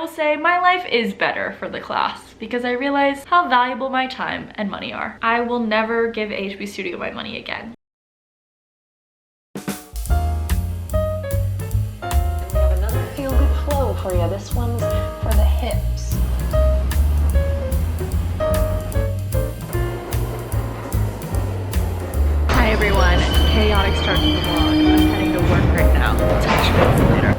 say my life is better for the class because I realize how valuable my time and money are. I will never give HB Studio my money again. We have another feel-good flow for you. This one's for the hips. Hi everyone, chaotic start to the vlog. I'm heading to work right now. I'll touch base later.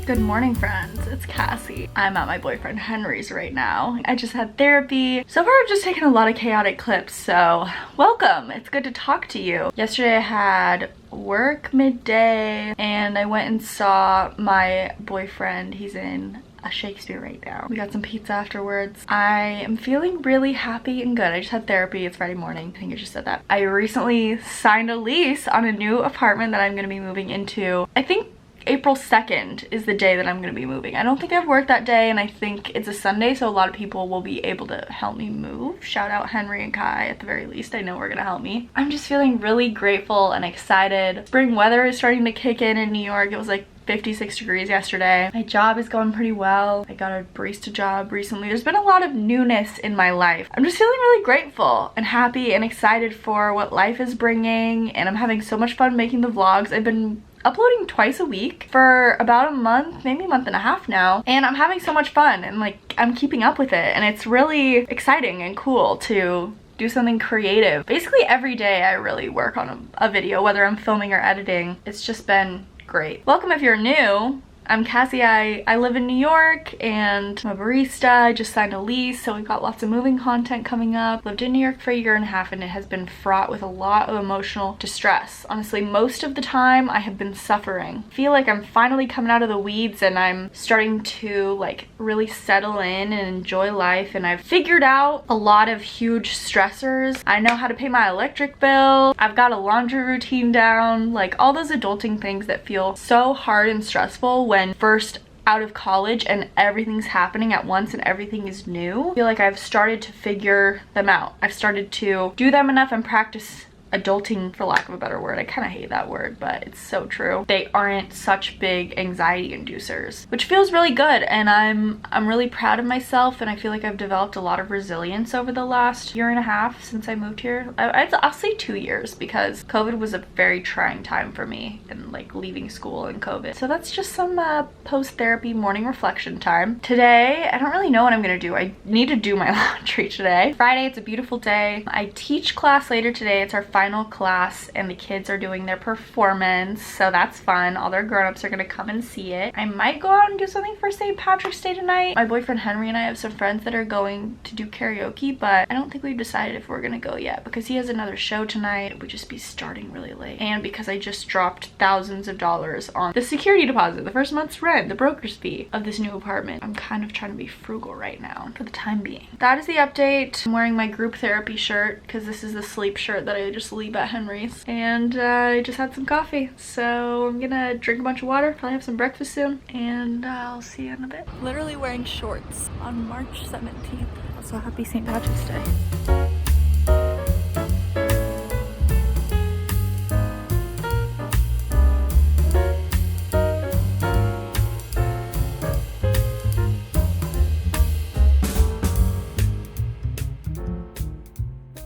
Good morning, friends. It's Cassie. I'm at my boyfriend Henry's right now. I just had therapy. So far I've just taken a lot of chaotic clips, so welcome. It's good to talk to you. Yesterday I had work midday and I went and saw my boyfriend. He's in a Shakespeare right now. We got some pizza afterwards. I am feeling really happy and good. I just had therapy. It's Friday morning. I think I just said that. I recently signed a lease on a new apartment that I'm gonna be moving into. I think April 2nd is the day that I'm gonna be moving. I don't think I've worked that day and I think it's a Sunday, so a lot of people will be able to help me move. Shout out Henry and Kai at the very least. I know we're gonna help me. I'm just feeling really grateful and excited. Spring weather is starting to kick in New York. It was like 56 degrees yesterday. My job is going pretty well. I got a barista job recently. There's been a lot of newness in my life. I'm just feeling really grateful and happy and excited for what life is bringing, and I'm having so much fun making the vlogs. I've been uploading twice a week for about a month, maybe a month and a half now, and I'm having so much fun and like I'm keeping up with it, and it's really exciting and cool to do something creative. Basically every day I really work on a video, whether I'm filming or editing. It's just been great. Welcome if you're new. I'm Cassie. I live in New York and I'm a barista. I just signed a lease, so we've got lots of moving content coming up. Lived in New York for a year and a half and it has been fraught with a lot of emotional distress. Honestly, most of the time I have been suffering. I feel like I'm finally coming out of the weeds and I'm starting to like really settle in and enjoy life, and I've figured out a lot of huge stressors. I know how to pay my electric bill. I've got a laundry routine down, like all those adulting things that feel so hard and stressful when first out of college and everything's happening at once and everything is new. I feel like I've started to figure them out. I've started to do them enough and practice adulting, for lack of a better word. I kind of hate that word, but it's so true. They aren't such big anxiety inducers, which feels really good, and I'm really proud of myself, and I feel like I've developed a lot of resilience over the last year and a half since I moved here. I'll say 2 years, because COVID was a very trying time for me, and like leaving school and COVID. So that's just some post-therapy morning reflection time. Today, I don't really know what I'm gonna do. I need to do my laundry today. Friday, it's a beautiful day. I teach class later today. It's our final class and the kids are doing their performance, so that's fun. All their grown-ups are gonna come and see it. I might go out and do something for St. Patrick's Day tonight. My boyfriend Henry and I have some friends that are going to do karaoke, but I don't think we've decided if we're gonna go yet because he has another show tonight. It would just be starting really late, and because I just dropped thousands of dollars on the security deposit, the first month's rent, the broker's fee of this new apartment. I'm kind of trying to be frugal right now for the time being. That is the update. I'm wearing my group therapy shirt because this is the sleep shirt that I just leave at Henry's, and I just had some coffee, so I'm gonna drink a bunch of water, probably have some breakfast soon, and I'll see you in a bit. Literally wearing shorts on March 17th. So happy St. Patrick's Day.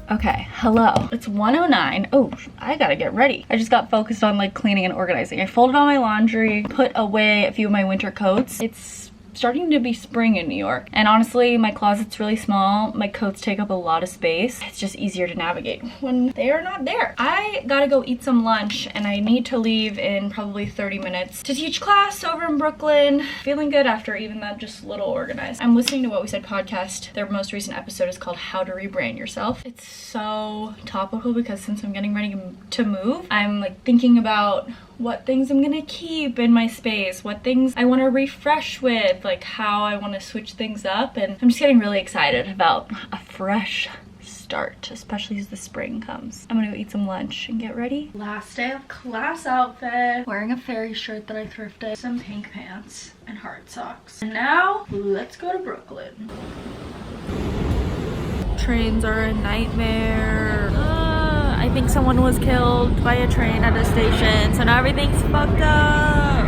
Okay, hello. It's 1:09. Oh, I gotta get ready. I just got focused on like cleaning and organizing. I folded all my laundry, put away a few of my winter coats. It's starting to be spring in New York, and honestly my closet's really small. My coats take up a lot of space. It's just easier to navigate when they are not there. I gotta go eat some lunch and I need to leave in probably 30 minutes to teach class over in Brooklyn. Feeling good after even that just little organized. I'm listening to What We Said podcast. Their most recent episode is called How to Rebrand Yourself. It's so topical because since I'm getting ready to move, I'm like thinking about what things I'm gonna keep in my space, what things I want to refresh with, like how I want to switch things up, and I'm just getting really excited about a fresh start, especially as the spring comes. I'm gonna go eat some lunch and get ready. Last day of class outfit. Wearing a fairy shirt that I thrifted, some pink pants, and hard socks. And now, let's go to Brooklyn. Trains are a nightmare. I think someone was killed by a train at a station, so now everything's fucked up.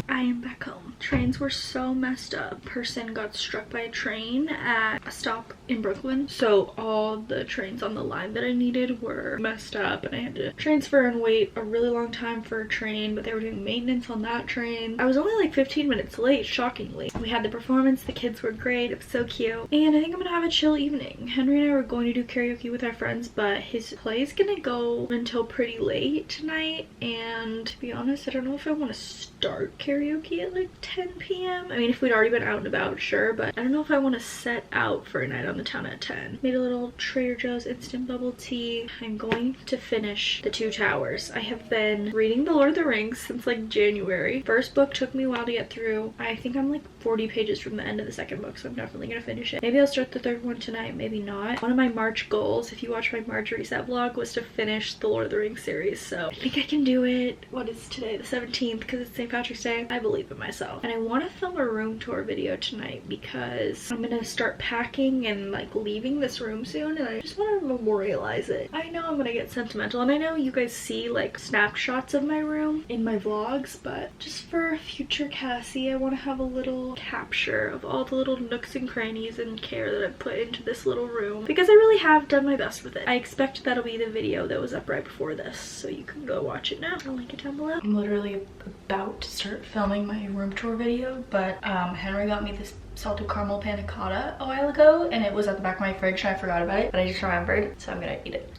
I am back home. Trains were so messed up. A person got struck by a train at a stop in Brooklyn, so all the trains on the line that I needed were messed up, and I had to transfer and wait a really long time for a train, but they were doing maintenance on that train. I was only like 15 minutes late, shockingly. We had the performance, the kids were great, it was so cute, and I think I'm gonna have a chill evening. Henry and I were going to do karaoke with our friends, but his play is gonna go until pretty late tonight, and to be honest, I don't know if I want to start karaoke at like 10 p.m. I mean, if we'd already been out and about, sure, but I don't know if I want to set out for a night on the town at 10. Made a little Trader Joe's instant bubble tea. I'm going to finish The Two Towers. I have been reading The Lord of the Rings since like January. First book took me a while to get through. I think I'm like 40 pages from the end of the second book, so I'm definitely gonna finish it. Maybe I'll start the third one tonight, maybe not. One of my March goals, if you watch my March reset vlog, was to finish the Lord of the Rings series, so I think I can do it. What is today? The 17th, because it's St. Patrick's Day. I believe in myself. And I want to film a room tour video tonight because I'm gonna start packing and like leaving this room soon, and I just want to memorialize it. I know I'm gonna get sentimental, and I know you guys see like snapshots of my room in my vlogs, but just for future Cassie, I want to have a little capture of all the little nooks and crannies and care that I've put into this little room, because I really have done my best with it. I expect that'll be the video that was up right before this, so you can go watch it now. I'll link it down below. I'm literally about to start filming my room tour video, but Henry got me this salted caramel panna cotta a while ago, and it was at the back of my fridge and I forgot about it, but I just remembered, so I'm gonna eat it.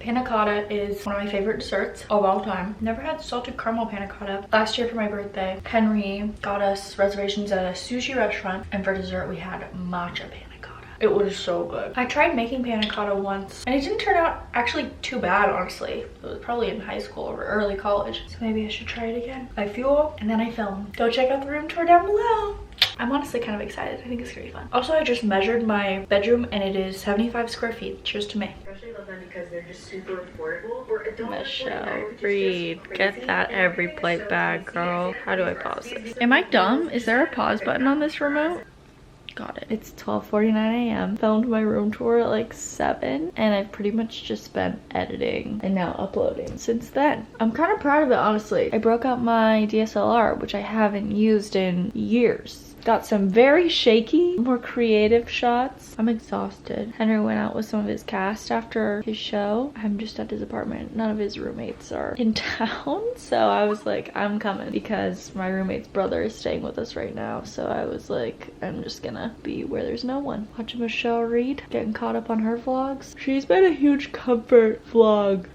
Panna cotta is one of my favorite desserts of all time. Never had salted caramel panna cotta. Last year for my birthday, Henry got us reservations at a sushi restaurant, and for dessert we had matcha panna cotta. It was so good. I tried making panna cotta once, and it didn't turn out actually too bad, honestly. It was probably in high school or early college, so maybe I should try it again. I fuel, and then I film. Go check out the room tour down below. I'm honestly kind of excited. I think it's gonna be fun. Also, I just measured my bedroom, and it is 75 square feet. Cheers to me. Especially love them because they're just super affordable. Michelle, Reed, get that every plate bag, girl. How do I pause this? Am I dumb? Is there a pause button on this remote? Got it. It's 12:49 a.m. Filmed my room tour at like 7, and I've pretty much just been editing and now uploading since then. I'm kind of proud of it, honestly. I broke out my DSLR, which I haven't used in years. Got some very shaky, more creative shots. I'm exhausted. Henry went out with some of his cast after his show. I'm just at his apartment. None of his roommates are in town, so I was like, I'm coming, because my roommate's brother is staying with us right now. So I was like, I'm just gonna be where there's no one. Watching Michelle Reed, getting caught up on her vlogs. She's been a huge comfort vlog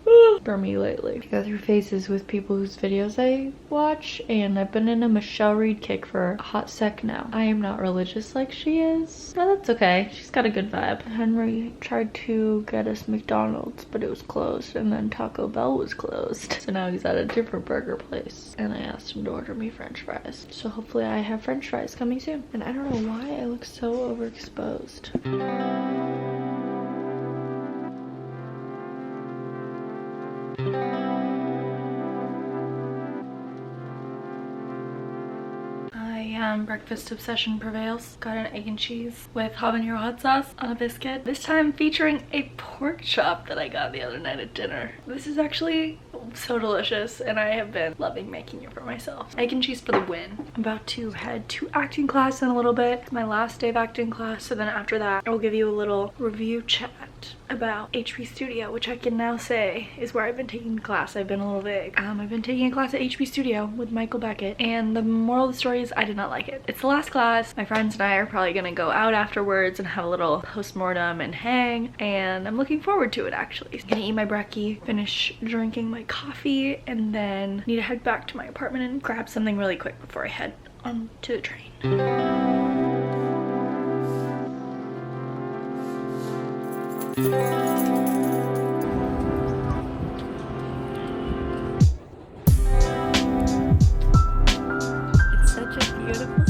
for me lately. I go through phases with people whose videos I watch, and I've been in a Michelle Reed kick for a hot sec now. I am not religious like she is, but that's okay. She's got a good vibe. Henry tried to get us McDonald's, but it was closed, and then Taco Bell was closed. So now he's at a different burger place, and I asked him to order me french fries. So hopefully I have french fries coming soon. And I don't know why I look so overexposed. Breakfast obsession prevails. Got an egg and cheese with habanero hot sauce on a biscuit. This time featuring a pork chop that I got the other night at dinner. This is actually so delicious, and I have been loving making it for myself. Egg and cheese for the win. I'm about to head to acting class in a little bit. It's my last day of acting class, so then after that I'll give you a little review chat about HP Studio, which I can now say is where I've been taking the class. I've been a little vague. I've been taking a class at HP Studio with Michael Beckett, and the moral of the story is I did not like it. It's the last class. My friends and I are probably gonna go out afterwards and have a little post-mortem and hang, and I'm looking forward to it actually. I'm gonna eat my brekkie, finish drinking my coffee, and then need to head back to my apartment and grab something really quick before I head on to the train. It's such a beautiful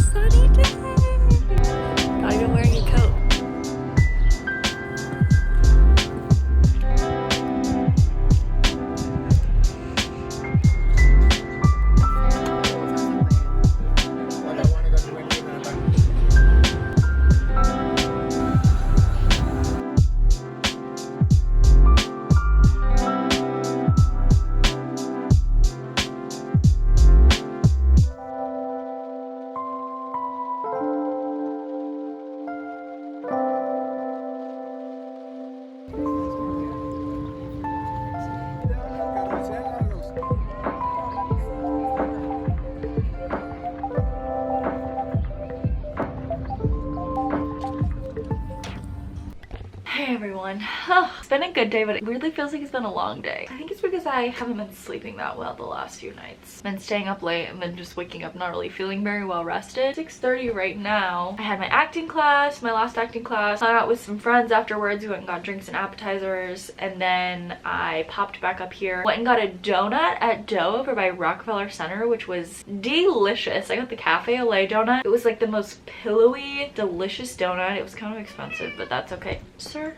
been a good day, but it weirdly feels like it's been a long day. I think it's because I haven't been sleeping that well the last few nights. Been staying up late and then just waking up not really feeling very well rested. 6:30 right now. I had my acting class, my last acting class. Hung out with some friends afterwards. We went and got drinks and appetizers, and then I popped back up here. Went and got a donut at Dough over by Rockefeller Center, which was delicious. I got the Cafe au lait donut. It was like the most pillowy, delicious donut. It was kind of expensive, but that's okay. Sir,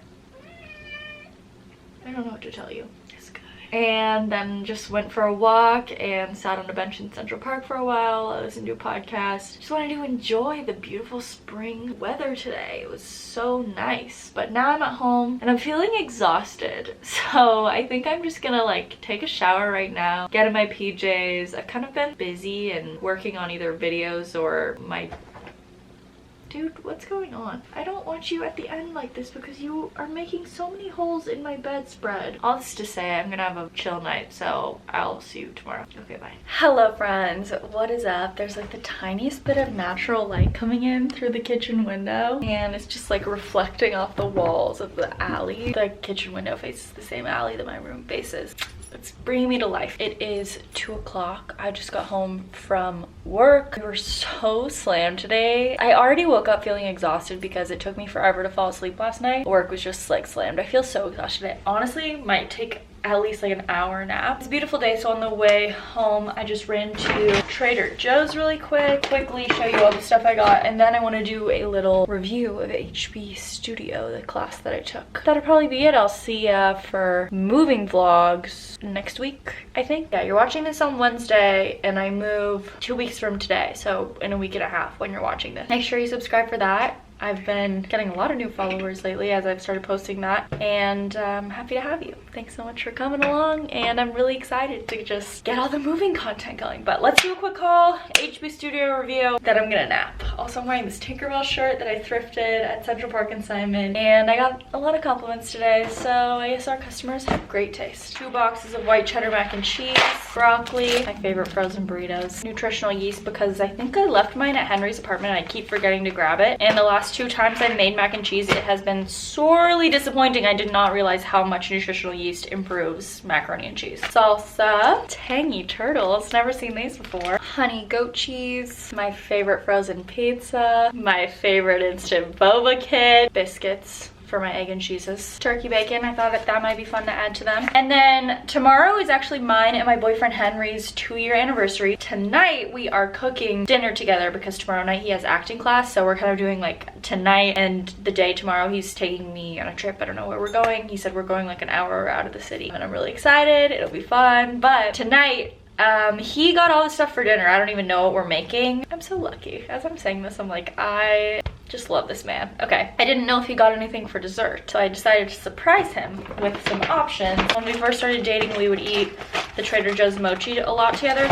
I don't know what to tell you. It's good. And then just went for a walk and sat on a bench in Central Park for a while. I listened to a podcast. Just wanted to enjoy the beautiful spring weather today. It was so nice. But now I'm at home and I'm feeling exhausted. So I think I'm just gonna like take a shower right now, get in my PJs. I've kind of been busy and working on either videos or my... Dude, what's going on? I don't want you at the end like this because you are making so many holes in my bedspread. All this to say, I'm gonna have a chill night, so I'll see you tomorrow. Okay, bye. Hello, friends. What is up? There's like the tiniest bit of natural light coming in through the kitchen window, and it's just like reflecting off the walls of the alley. The kitchen window faces the same alley that my room faces. It's bringing me to life. It is 2 o'clock. I just got home from work. We were so slammed today. I already woke up feeling exhausted because it took me forever to fall asleep last night. Work was just like slammed. I feel so exhausted. I honestly might take at least like an hour nap. It's a beautiful day, so on the way home I just ran to Trader Joe's really quickly show you all the stuff I got, and then I want to do a little review of HB Studio, the class that I took. That'll probably be it. I'll see ya for moving vlogs next week, I think. Yeah, you're watching this on Wednesday and I move 2 weeks from today, so in a week and a half when you're watching this. Make sure you subscribe for that. I've been getting a lot of new followers lately as I've started posting that, and I'm happy to have you. Thanks so much for coming along, and I'm really excited to just get all the moving content going. But let's do a quick haul, HB Studio review, then I'm gonna nap. Also, I'm wearing this Tinkerbell shirt that I thrifted at Central Park in Simon, and I got a lot of compliments today, so I guess our customers have great taste. 2 boxes of white cheddar mac and cheese, broccoli, my favorite frozen burritos, nutritional yeast because I think I left mine at Henry's apartment and I keep forgetting to grab it, and the last 2 times I've made mac and cheese, it has been sorely disappointing. I did not realize how much nutritional yeast improves macaroni and cheese. Salsa, tangy turtles, never seen these before. Honey goat cheese, my favorite frozen pizza, my favorite instant boba kit, biscuits for my egg and cheeses, turkey bacon. I thought that might be fun to add to them. And then tomorrow is actually mine and my boyfriend Henry's 2-year anniversary. Tonight we are cooking dinner together because tomorrow night he has acting class, so we're kind of doing like tonight and the day tomorrow. He's taking me on a trip. I don't know where we're going. He said we're going like an hour out of the city, and I'm really excited. It'll be fun. But tonight he got all the stuff for dinner. I don't even know what we're making. I'm so lucky. As I'm saying this, I'm like, I just love this man. Okay, I didn't know if he got anything for dessert, so I decided to surprise him with some options. When we first started dating, we would eat the Trader Joe's mochi a lot together.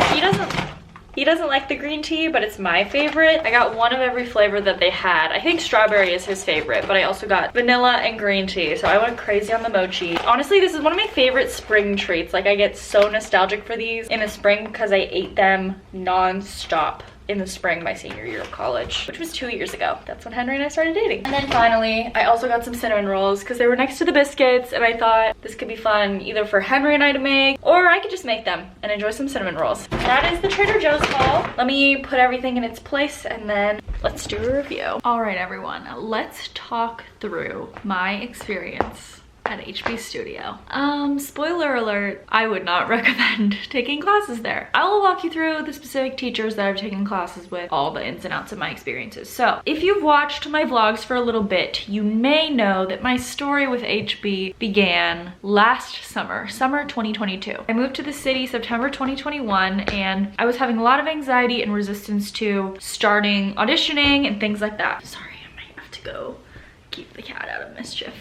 He doesn't like the green tea, but it's my favorite. I got one of every flavor that they had. I think strawberry is his favorite, but I also got vanilla and green tea, so I went crazy on the mochi. Honestly, this is one of my favorite spring treats. Like, I get so nostalgic for these in the spring because I ate them non-stop in the spring my senior year of college, which was 2 years ago. That's when Henry and I started dating. And then finally, I also got some cinnamon rolls because they were next to the biscuits, and I thought this could be fun either for Henry and I to make, or I could just make them and enjoy some cinnamon rolls. That is the Trader Joe's haul. Let me put everything in its place and then let's do a review. All right, everyone, let's talk through my experience at HB Studio. Spoiler alert, I would not recommend taking classes there. I will walk you through the specific teachers that I've taken classes with, all the ins and outs of my experiences. So if you've watched my vlogs for a little bit, you may know that my story with HB began last summer 2022. I moved to the city September 2021, and I was having a lot of anxiety and resistance to starting auditioning and things like that. Sorry, I might have to go keep the cat out of mischief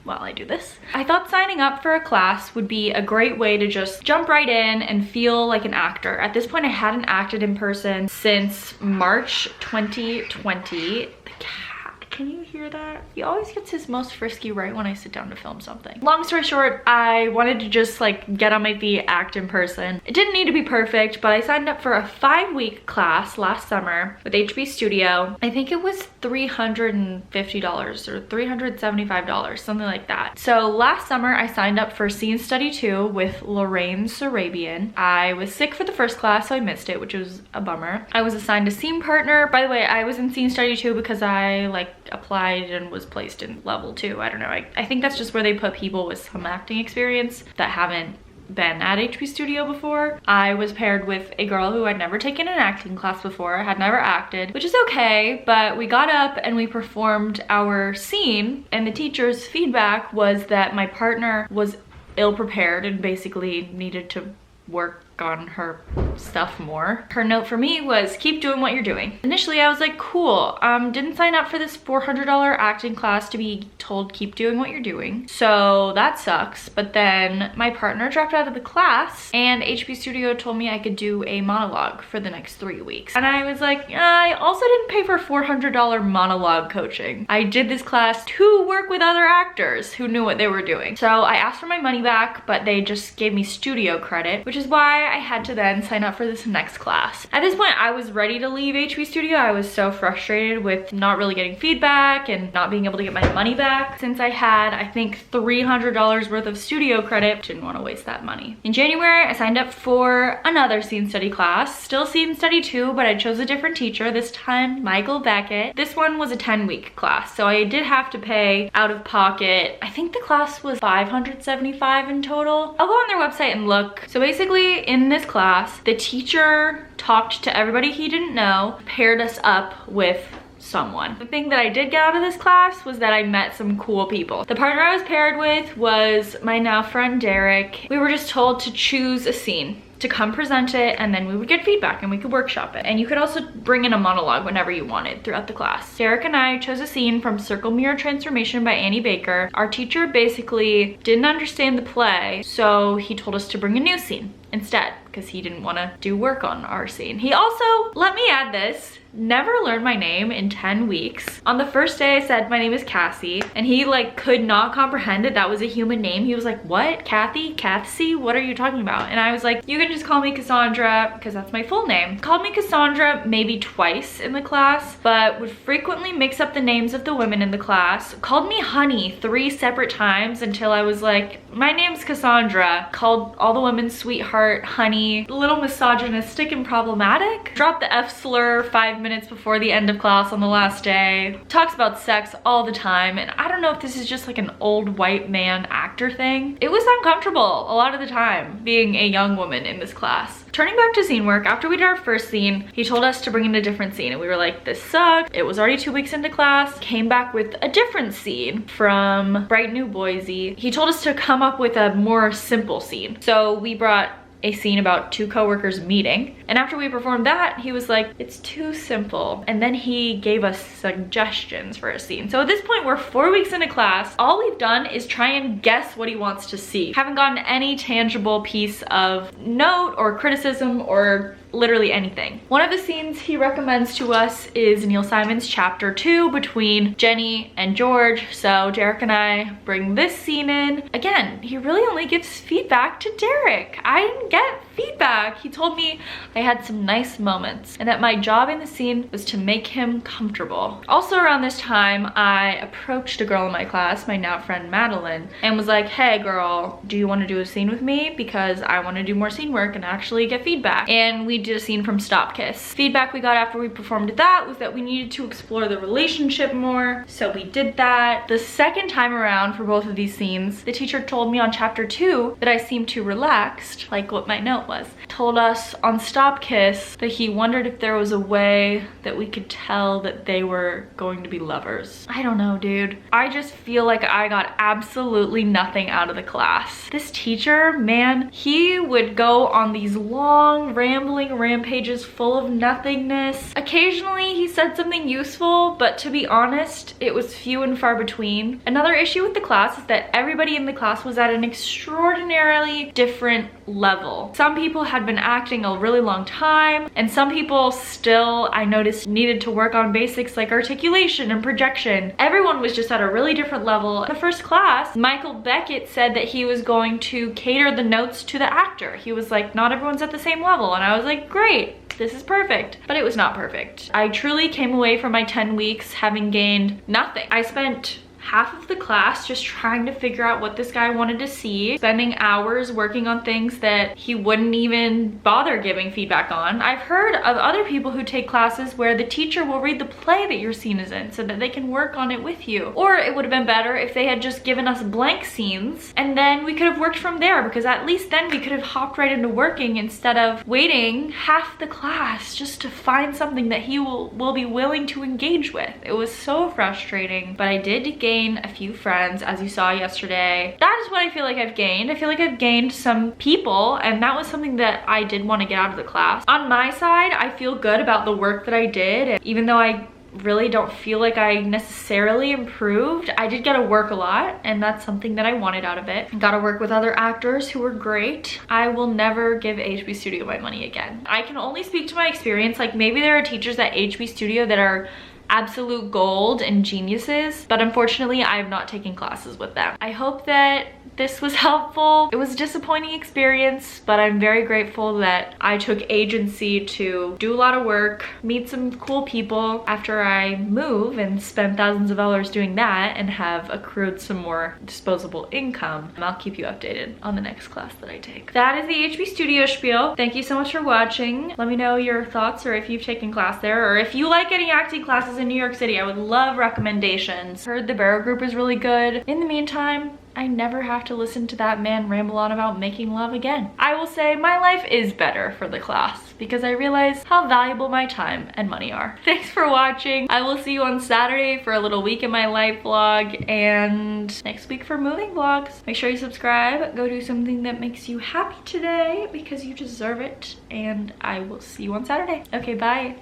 while I do this. I thought signing up for a class would be a great way to just jump right in and feel like an actor. At this point, I hadn't acted in person since March 2020. The cat, can you hear hear that? He always gets his most frisky right when I sit down to film something. Long story short, I wanted to just like get on my feet, act in person. It didn't need to be perfect, but I signed up for a 5-week class last summer with HB Studio. I think it was $350 or $375, something like that. So last summer I signed up for Scene Study 2 with Lorraine Sarabian. I was sick for the first class, so I missed it, which was a bummer. I was assigned a scene partner. By the way, I was in Scene Study 2 because I like applied and was placed in level 2. I don't know. I think that's just where they put people with some acting experience that haven't been at HB Studio before. I was paired with a girl who had never taken an acting class before, had never acted, which is okay, but we got up and we performed our scene, and the teacher's feedback was that my partner was ill-prepared and basically needed to work on her stuff more. Her note for me was, keep doing what you're doing. Initially I was like, cool, didn't sign up for this $400 acting class to be told keep doing what you're doing, so that sucks. But then my partner dropped out of the class and HB Studio told me I could do a monologue for the next 3 weeks, and I was like, I also didn't pay for $400 monologue coaching. I did this class to work with other actors who knew what they were doing. So I asked for my money back, but they just gave me studio credit, which is why I had to then sign up for this next class. At this point, I was ready to leave HB Studio. I was so frustrated with not really getting feedback and not being able to get my money back. Since I had, I think, $300 worth of studio credit, didn't want to waste that money. In January, I signed up for another scene study class, still Scene Study 2, but I chose a different teacher, this time Michael Beckett. This one was a 10-week class, so I did have to pay out of pocket. I think the class was $575 in total. I'll go on their website and look. So basically, in this class, the teacher talked to everybody he didn't know, paired us up with someone. The thing that I did get out of this class was that I met some cool people. The partner I was paired with was my now friend Derek. We were just told to choose a scene, to come present it, and then we would get feedback and we could workshop it. And you could also bring in a monologue whenever you wanted throughout the class. Derek and I chose a scene from Circle Mirror Transformation by Annie Baker. Our teacher basically didn't understand the play, so he told us to bring a new scene instead because he didn't want to do work on our scene. He also, let me add this, never learned my name in 10 weeks. On the first day I said my name is Cassie, and he like could not comprehend that that was a human name. He was like, what? Kathy? Cassie? What are you talking about? And I was like, you can just call me Cassandra because that's my full name. Called me Cassandra maybe twice in the class, but would frequently mix up the names of the women in the class. Called me honey 3 separate times until I was like, my name's Cassandra. Called all the women sweetheart, honey, a little misogynistic and problematic. Dropped the F slur 5 minutes before the end of class on the last day. Talks about sex all the time, and I don't know if this is just like an old white man actor thing. It was uncomfortable a lot of the time being a young woman in this class. Turning back to scene work, after we did our first scene, he told us to bring in a different scene, and we were like, this sucks. It was already 2 weeks into class. Came back with a different scene from Bright New Boise. He told us to come up with a more simple scene. So we brought a scene about 2 coworkers meeting, and after we performed that, he was like, it's too simple, and then he gave us suggestions for a scene. So at this point, we're 4 weeks into class. All we've done is try and guess what he wants to see. Haven't gotten any tangible piece of note or criticism or literally anything. One of the scenes he recommends to us is Neil Simon's chapter 2 between Jenny and George. So Derek and I bring this scene in. Again, he really only gives feedback to Derek. I didn't get feedback. He told me I had some nice moments and that my job in the scene was to make him comfortable. Also around this time, I approached a girl in my class, my now friend Madeline, and was like, hey girl, do you want to do a scene with me? Because I want to do more scene work and actually get feedback. And we did a scene from Stop Kiss. Feedback we got after we performed that was that we needed to explore the relationship more, so we did that. The second time around for both of these scenes, the teacher told me on chapter 2 that I seemed too relaxed, like what my note was. Told us on Stop Kiss that he wondered if there was a way that we could tell that they were going to be lovers. I don't know, dude. I just feel like I got absolutely nothing out of the class. This teacher, man, he would go on these long rambling rampages full of nothingness. Occasionally he said something useful, but to be honest, it was few and far between. Another issue with the class is that everybody in the class was at an extraordinarily different level. Some people had been acting a really long time, and some people still, I noticed, needed to work on basics like articulation and projection. Everyone was just at a really different level. In the first class, Michael Beckett said that he was going to cater the notes to the actor. He was like, not everyone's at the same level, and I was like, great, this is perfect. But it was not perfect. I truly came away from my 10 weeks having gained nothing. I spent half of the class just trying to figure out what this guy wanted to see, spending hours working on things that he wouldn't even bother giving feedback on. I've heard of other people who take classes where the teacher will read the play that your scene is in so that they can work on it with you. Or it would have been better if they had just given us blank scenes and then we could have worked from there, because at least then we could have hopped right into working instead of waiting half the class just to find something that he will be willing to engage with. It was so frustrating, but I did gain a few friends, as you saw yesterday. That is what I feel like I've gained. I feel like I've gained some people, and that was something that I did want to get out of the class. On my side, I feel good about the work that I did, and even though I really don't feel like I necessarily improved, I did get to work a lot, and that's something that I wanted out of it. Got to work with other actors who were great. I will never give HB Studio my money again. I can only speak to my experience. Like, maybe there are teachers at HB Studio that are absolute gold and geniuses, but unfortunately I have not taken classes with them. I hope that this was helpful. It was a disappointing experience, but I'm very grateful that I took agency to do a lot of work, meet some cool people after I move and spend thousands of dollars doing that and have accrued some more disposable income. And I'll keep you updated on the next class that I take. That is the HB Studio spiel. Thank you so much for watching. Let me know your thoughts, or if you've taken class there, or if you like any acting classes in New York City. I would love recommendations. Heard the Barrow Group is really good. In the meantime, I never have to listen to that man ramble on about making love again. I will say my life is better for the class because I realize how valuable my time and money are. Thanks for watching. I will see you on Saturday for a little week in my life vlog, and next week for moving vlogs. Make sure you subscribe. Go do something that makes you happy today because you deserve it, and I will see you on Saturday. Okay, bye.